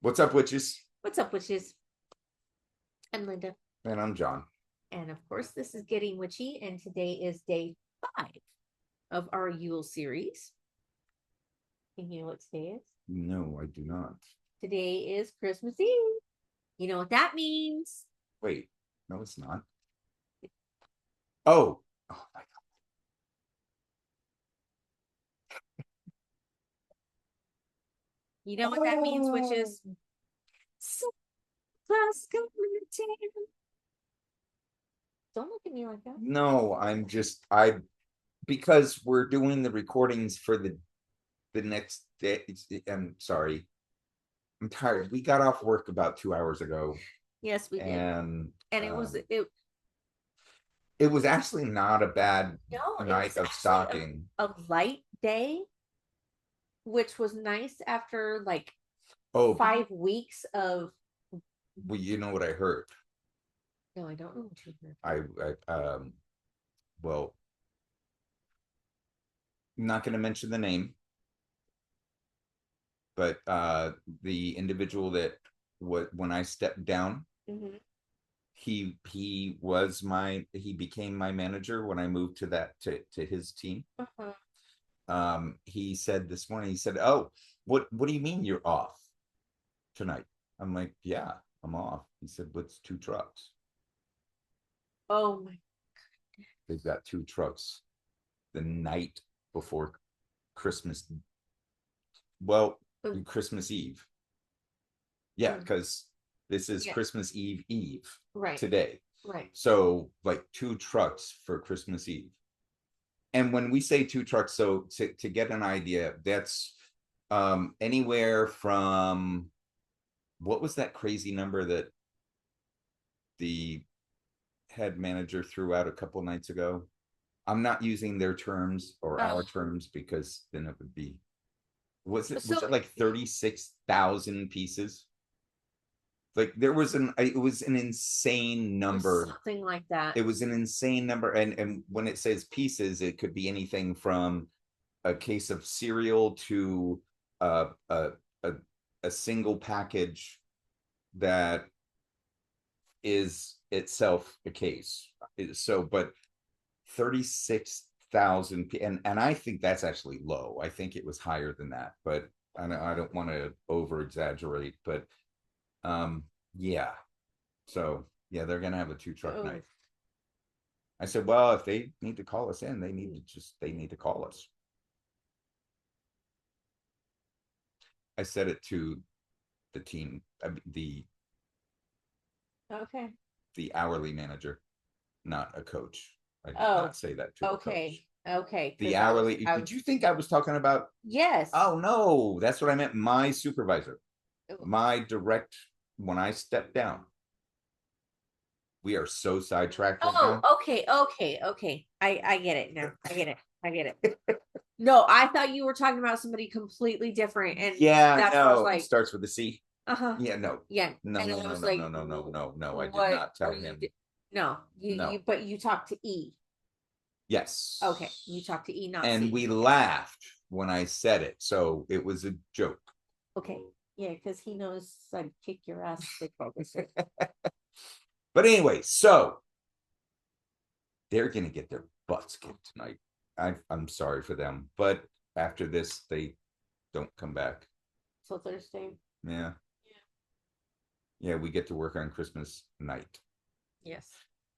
What's up, witches? What's up, witches? I'm Linda. And I'm John. And of course, this is Getting Witchy, and today is day 5 of our Yule series. And you know what today is? No, I do not. Today is Christmas Eve. You know what that means? Wait, no, it's not. Oh my God. You know what that means, witches? Claus coming to town. Don't look at me like that. No, because we're doing the recordings for the next day. I'm sorry. I'm tired. We got off work about 2 hours ago. Yes, we did. And it was it was actually not a bad night of stocking. A light day, which was nice after like 5 weeks of. Well, you know what I heard? No, I don't know what you heard. Well, I'm not going to mention the name, but the individual that when I stepped down, he became my manager when I moved to his team. He said this morning, he said, "Oh, what do you mean you're off tonight?" I'm like, "Yeah, I'm off." He said, "What's 2 trucks?" Oh my God. They've got 2 trucks the night before Christmas. Well, Christmas Eve. Yeah, because this is Christmas Eve right today. Right. So like 2 trucks for Christmas Eve. And when we say 2 trucks, so to get an idea, that's anywhere from, what was that crazy number that the head manager threw out a couple nights ago? I'm not using their terms or our terms, because then it would be, was it like 36,000 pieces? Like it was an insane number. Something like that. It was an insane number. And when it says pieces, it could be anything from a case of cereal to a single package that is itself a case. So, but 36,000, and I think that's actually low. I think it was higher than that, but I don't want to over exaggerate, but yeah. So yeah, they're gonna have a 2 truck night. I said, well, if they need to call us in, they need to call us. I said it to the team, the hourly manager, not a coach. I did not say that to a coach. Okay. The hourly. Did you think I was talking about? Yes. Oh no, that's what I meant. My supervisor, my direct, when I stepped down. We are so sidetracked right now. Okay. I get it now. I get it. No, I thought you were talking about somebody completely different. And that's no, it starts with a C. Yeah, no. Yeah. No, and no, no, no, no, no, no, no. I did not tell him. No, but you talked to E. Yes. Okay, you talked to E, not and C. We laughed when I said it, so it was a joke. Okay, yeah, because he knows I'd kick your ass. But anyway, so they're gonna get their butts kicked tonight. I'm sorry for them, but after this, they don't come back. So Thursday. Yeah, we get to work on Christmas night. Yes.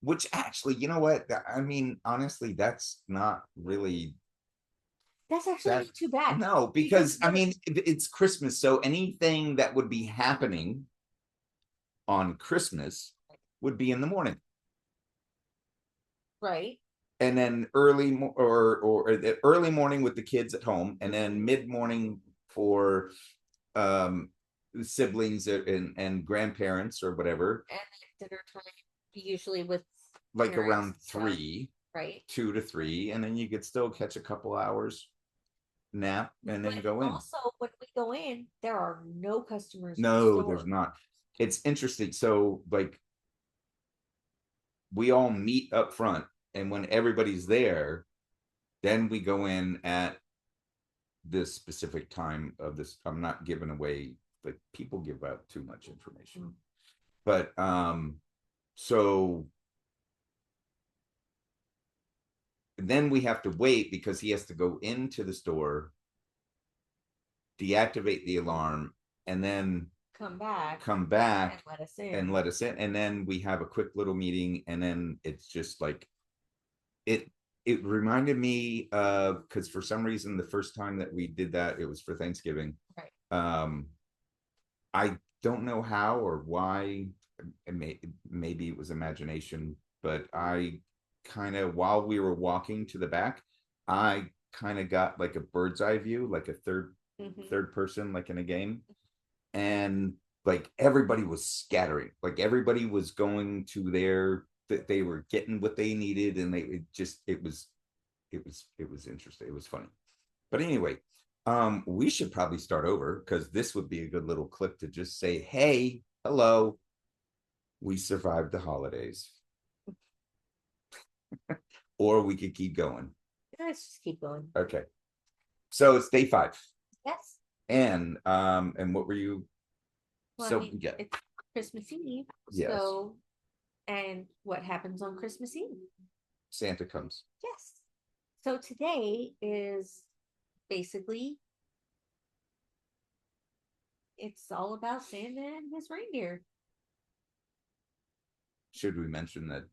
Which actually, you know what? I mean, honestly, that's not really. That's actually not too bad. No, because I mean, it's Christmas, so anything that would be happening on Christmas would be in the morning. Right. And then early early morning with the kids at home, and then mid-morning for siblings and grandparents or whatever. And dinner time, usually with like around 3, right? 2 to 3, and then you could still catch a couple hours nap and then go in. Also, when we go in, there are no customers. No, there's not. It's interesting. So like we all meet up front, and when everybody's there, then we go in at this specific time of this. I'm not giving away like people give out too much information. But so then we have to wait because he has to go into the store, deactivate the alarm, and then come back and let us in. And then we have a quick little meeting, and then it's just like it reminded me of, because for some reason the first time that we did that, it was for Thanksgiving. Right. I don't know how or why. Maybe it was imagination, but I kind of, while we were walking to the back, I kind of got like a bird's eye view, like a third person, like in a game. And like everybody was scattering, like everybody was going to that they were getting what they needed, and it was interesting. It was funny. But anyway, we should probably start over, because this would be a good little clip to just say, hey, hello, we survived the holidays. Or we could keep going. Let's just keep going. Okay. So it's day 5. Yes. And what were you? Well, so I mean, yeah, it's Christmas Eve. Yes. So, and what happens on Christmas Eve? Santa comes. Yes. So today is basically, it's all about Santa and his reindeer. Should we mention that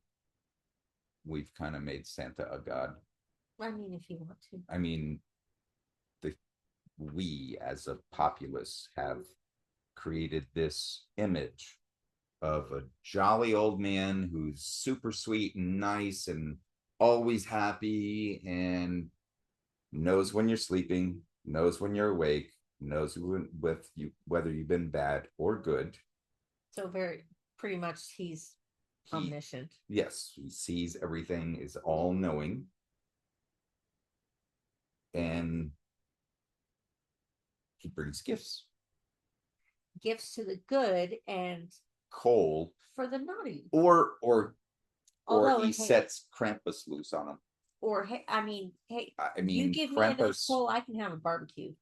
we've kind of made Santa a god? I mean, if you want to. I mean, we as a populace have created this image of a jolly old man who's super sweet and nice and always happy, and knows when you're sleeping, knows when you're awake, knows with you whether you've been bad or good. So pretty much he's omniscient. Yes, he sees everything, is all knowing, and he brings gifts. Gifts to the good and coal for the naughty. Or Although, he sets Krampus loose on him. Or I mean, you give Krampus, me enough coal, I can have a barbecue.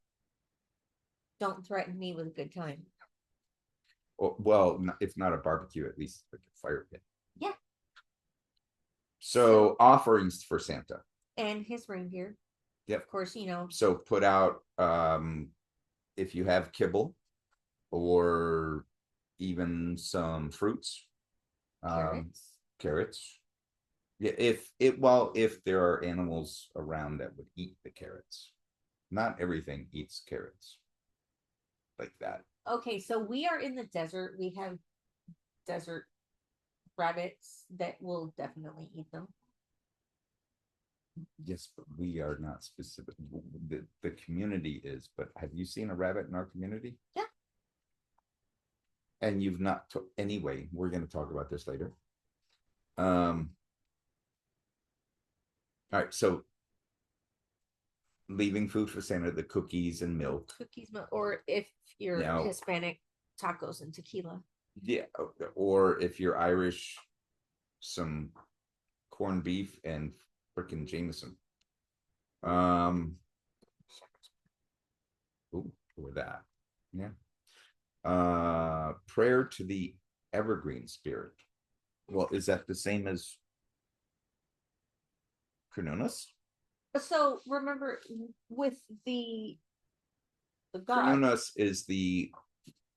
Don't threaten me with a good time. Well, if not a barbecue, at least like a fire pit. Yeah. So offerings for Santa and his reindeer. Yep. Of course, So put out, if you have kibble or even some fruits, carrots. Yeah, if there are animals around that would eat the carrots. Not everything eats carrots like that. Okay, so we are in the desert. We have desert rabbits that will definitely eat them. Yes, but we are not specific. The community is, but have you seen a rabbit in our community? Yeah. And you've not, anyway, we're going to talk about this later. All right, so leaving food for Santa, the cookies and milk. Or if you're Hispanic, tacos and tequila. Yeah, or if you're Irish, some corned beef and freaking Jameson. Or that. Yeah. Prayer to the evergreen spirit. Well, is that the same as Cernunnos? So remember, with the god, Cernunnos is the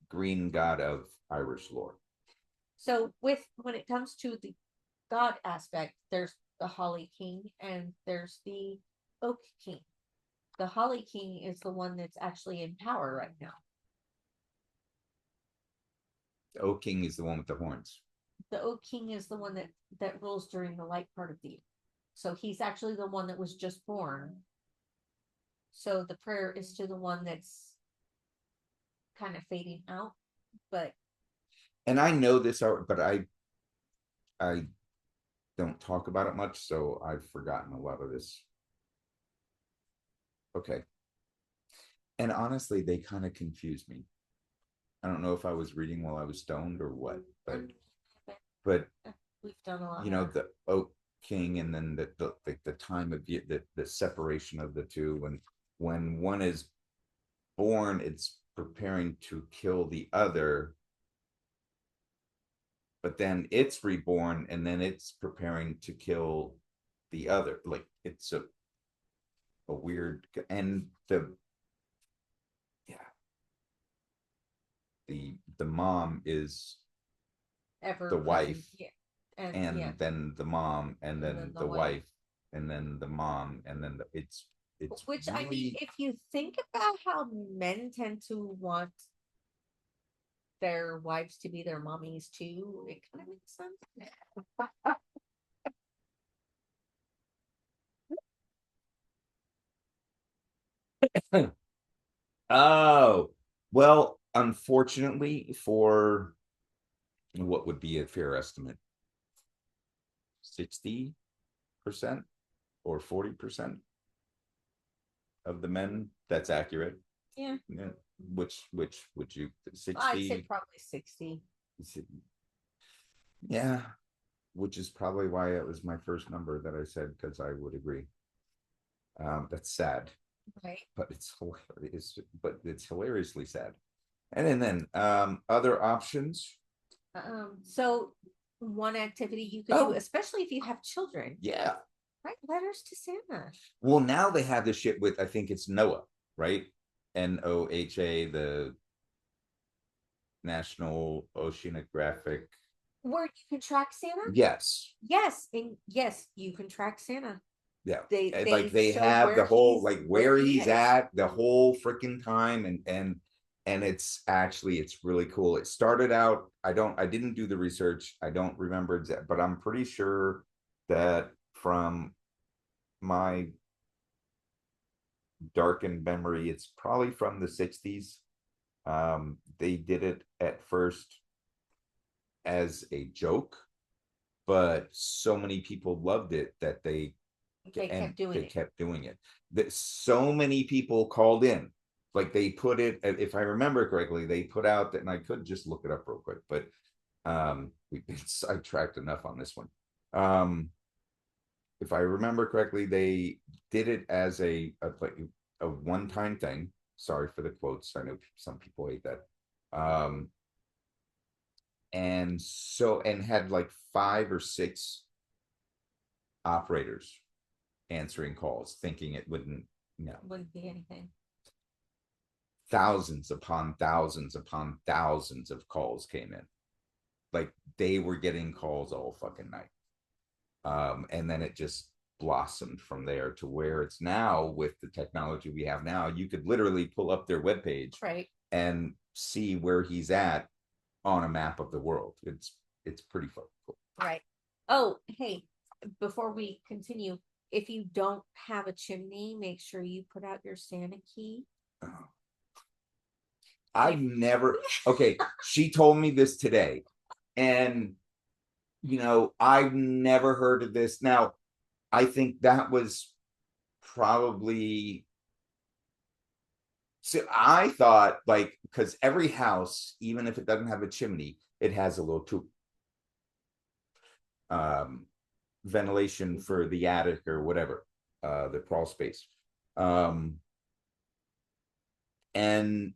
green god of Irish lore. So when it comes to the god aspect, there's the Holly King and there's the Oak King. The Holly King is the one that's actually in power right now. The Oak King is the one with the horns. The Oak King is the one that rules during the light part of the year. So he's actually the one that was just born. So the prayer is to the one that's kind of fading out. And I know this, but I don't talk about it much, so I've forgotten a lot of this. Okay. And honestly, they kind of confused me. I don't know if I was reading while I was stoned or what, but we've done a lot. The Oak King, and then the time of year, the separation of the two. When one is born, it's preparing to kill the other, but then it's reborn and then it's preparing to kill the other. Like it's a weird, and yeah, the mom is Ever the present, wife, yeah, and yeah, then the mom, and and then then the wife, and then the mom, and then it's which I mean, really if you think about how men tend to want their wives to be their mommies too, it kind of makes sense. oh, well, unfortunately for what would be a fair estimate, 60% or 40% of the men, that's accurate. Yeah, Yeah. Which would you I'd say 60? probably 60. Yeah, which is probably why it was my first number that I said, because I would agree. That's sad, Right. but it's hilarious, but it's hilariously sad. And then other options. So one activity you could do, Oh, especially if you have children, yeah. write letters to Santa. Well, now they have this shit with, I think it's NOAA, right? NOHA, the National Oceanographic. Where you can track Santa? Yes. Yes, and yes, you can track Santa. Yeah. They Like they show have the where whole, he's like where where he he's is. at the whole freaking time, and it's actually, it's really cool. It started out, I didn't do the research, I don't remember exact, but I'm pretty sure that from my darkened memory, it's probably from the 60s. They did it at first as a joke, but so many people loved it that They kept doing they it. kept doing it. That so many people called in. Like they put it, if I remember correctly, they put out that, and I could just look it up real quick, but we've been sidetracked enough on this one. If I remember correctly, they did it as a one-time thing. Sorry for the quotes. I know some people hate that. And so, and had like 5 or 6 operators answering calls, thinking it wouldn't, Wouldn't be anything. thousands upon thousands upon thousands of calls came in. Like they were getting calls all fucking night. And then it just blossomed from there to where it's now, with the technology we have now, you could literally pull up their webpage, right, and see where he's at on a map of the world. It's pretty fucking cool. Right. Oh, hey, before we continue, if you don't have a chimney, make sure you put out your Santa key. Oh. I've never, okay, she told me this today, and I've never heard of this. Now, I think that was probably, so I thought, like, because every house, even if it doesn't have a chimney, it has a little tube, ventilation for the attic or whatever, the crawl space. Um, and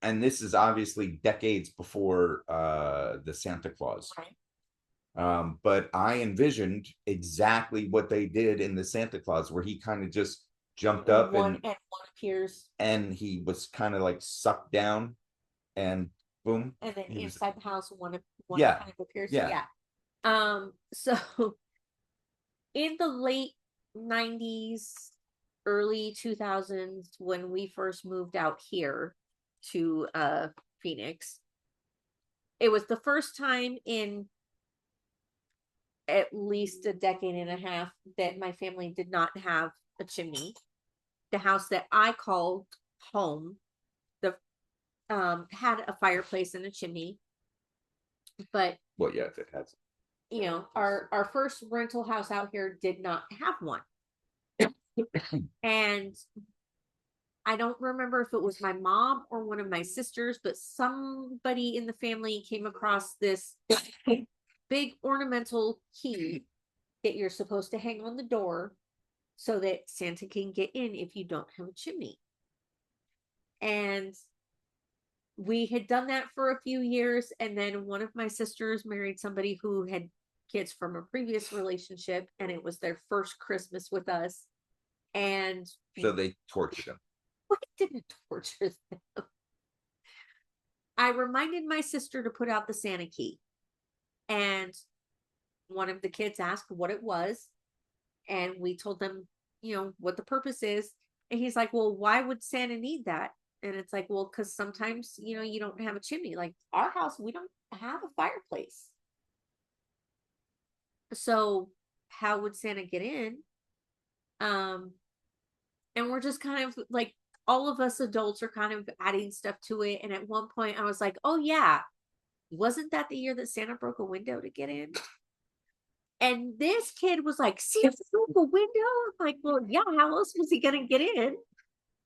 this is obviously decades before the Santa Claus. Right. But I envisioned exactly what they did in the Santa Claus, where he kind of just jumped up One appears, and he was kind of like sucked down, and boom. and then He was, inside the house, one yeah, kind of appears. yeah. Yeah. So in the late 90s, early 2000s, when we first moved out here to Phoenix, it was the first time in at least a decade and a half that my family did not have a chimney. The house that I called home, the had a fireplace and a chimney, but Well, yeah, it has. our first rental house out here did not have one. And I don't remember if it was my mom or one of my sisters, but somebody in the family came across this big ornamental key that you're supposed to hang on the door so that Santa can get in if you don't have a chimney. And we had done that for a few years, and then one of my sisters married somebody who had kids from a previous relationship, and it was their first Christmas with us. And So they tortured him. we didn't torture them. I reminded my sister to put out the Santa key, and one of the kids asked what it was, and we told them, what the purpose is. And he's like, well, why would Santa need that? And it's like, well, because sometimes, you don't have a chimney. Like our house, we don't have a fireplace. So how would Santa get in? And we're just kind of like, all of us adults are kind of adding stuff to it. And at one point I was like, oh yeah, wasn't that the year that Santa broke a window to get in? And this kid was like, Santa broke a window? I'm like, well, yeah, how else was he gonna get in?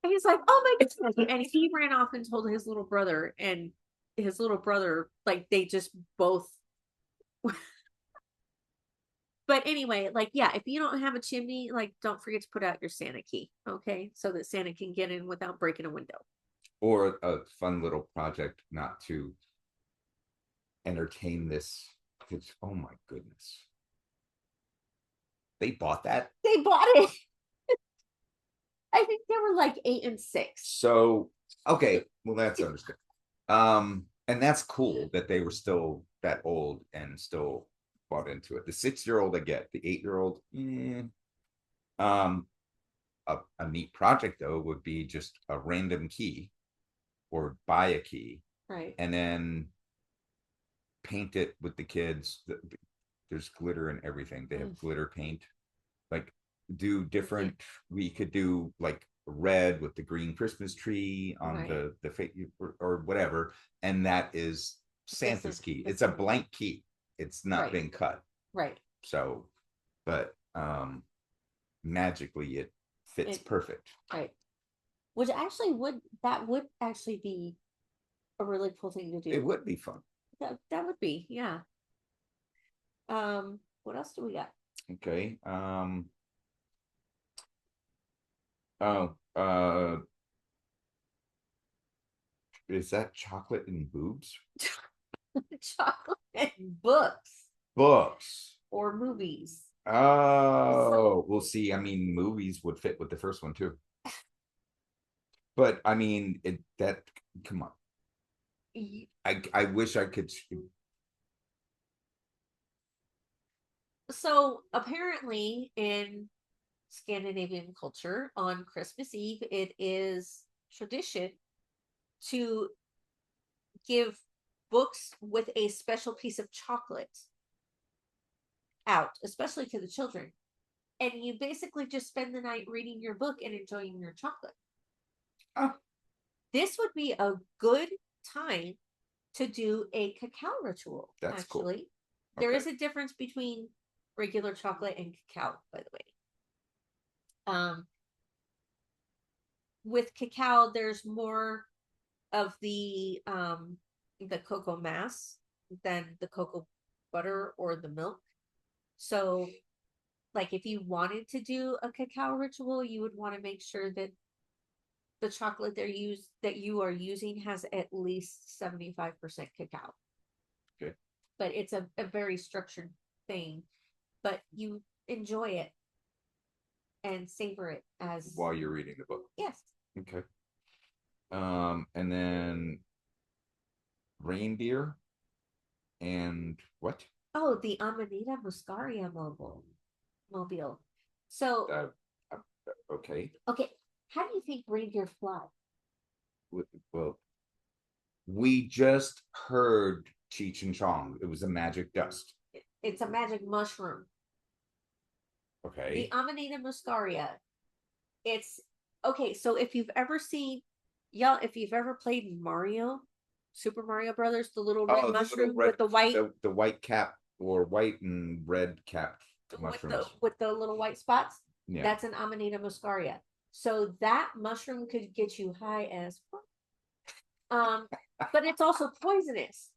And he's like, oh my goodness. And he ran off and told his little brother, and his little brother, like, they just both. But anyway, like, yeah, if you don't have a chimney, like, don't forget to put out your Santa key, okay? So that Santa can get in without breaking a window. Or a fun little project not to entertain this. Oh my goodness. They bought that? They bought it. I think they were like 8 and 6. So, okay, well, that's understood. And that's cool that they were still that old and still bought into it. The 6-year-old I get, the 8-year-old, a neat project though would be just a random key or buy a key, right, and then paint it with the kids. There's glitter and everything. They have glitter paint. Like, do different. We could do like red with the green Christmas tree on right. the or whatever, and that is Santa's key. It's a blank key. It's not been cut. Right. So, but magically it fits perfect. Right. Which actually would actually be a really cool thing to do. It would be fun. That would be, yeah. What else do we got? Okay. Is that chocolate and boobs? Chocolate and books. Books. Or movies. Oh, we'll see. I mean, movies would fit with the first one too. But I mean, come on. I wish I could. So apparently in Scandinavian culture, on Christmas Eve, it is tradition to give books with a special piece of chocolate out, especially to the children. And you basically just spend the night reading your book and enjoying your chocolate. Oh. This would be a good time to do a cacao ritual. That's actually cool. There is a difference between regular chocolate and cacao, by the way. With cacao, there's more of the cocoa mass than the cocoa butter or the milk. So, like, if you wanted to do a cacao ritual, you would want to make sure that the chocolate that you are using has at least 75% cacao. Okay. But it's a very structured thing. But you enjoy it and savor it as while you're reading the book. Yes. Okay. And then reindeer and what? Oh, the Amanita muscaria mobile. So okay. Okay. How do you think reindeer fly? Well, we just heard Cheech and Chong. It was a magic dust. It's a magic mushroom. Okay. The Amanita muscaria. It's okay. So if you've ever seen, if you've ever played Mario, Super Mario Brothers, the little red mushroom with the white, the white cap or white and red cap mushrooms with the little white spots. Yeah. That's an Amanita muscaria. So that mushroom could get you high as fuck. But it's also poisonous.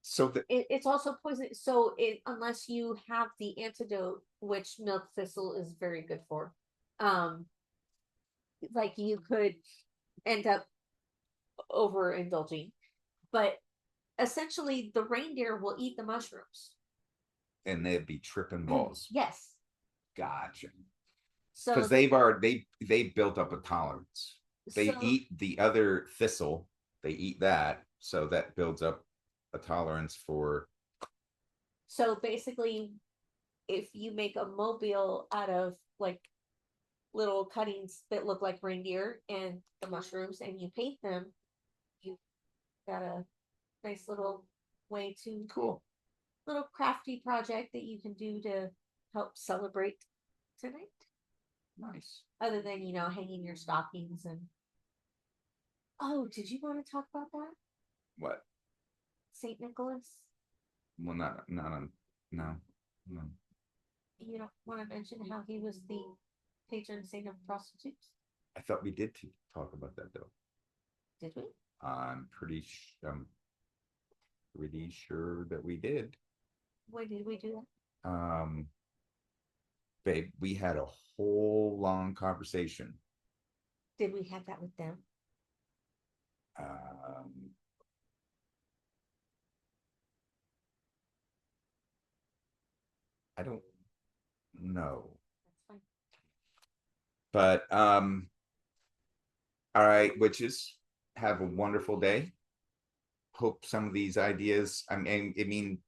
So it's also poisonous. So unless you have the antidote, which milk thistle is very good for, like you could end up overindulging, but essentially the reindeer will eat the mushrooms. And they'd be tripping balls. Yes. Gotcha. So Because they've built up a tolerance. They so, eat the other thistle, they eat that, so that builds up a tolerance for. so basically, if you make a mobile out of like little cuttings that look like reindeer and the mushrooms and you paint them, you got a nice little way to Cool. little crafty project that you can do to help celebrate tonight. Nice. Other than, hanging your stockings and oh, did you want to talk about that? What? Saint Nicholas? Well, not on. No, no. You don't want to mention how he was the patron saint of prostitutes? I thought we did talk about that though. Did we? I'm pretty sure that we did. When did we do that? Babe, we had a whole long conversation. Did we have that with them? I don't know. That's fine. But all right, witches, have a wonderful day. Hope some of these ideas, I mean,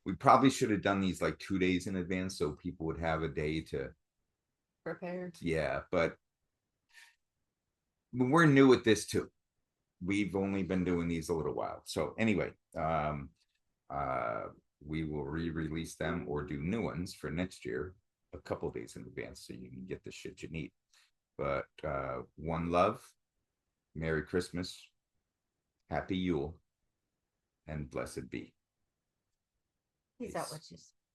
we probably should have done these like 2 days in advance so people would have a day to, Prepared. yeah, but we're new at this too. We've only been doing these a little while. So anyway, we will re-release them or do new ones for next year a couple days in advance so you can get the shit you need. But one love, Merry Christmas, Happy Yule, and blessed be. Peace out, witches.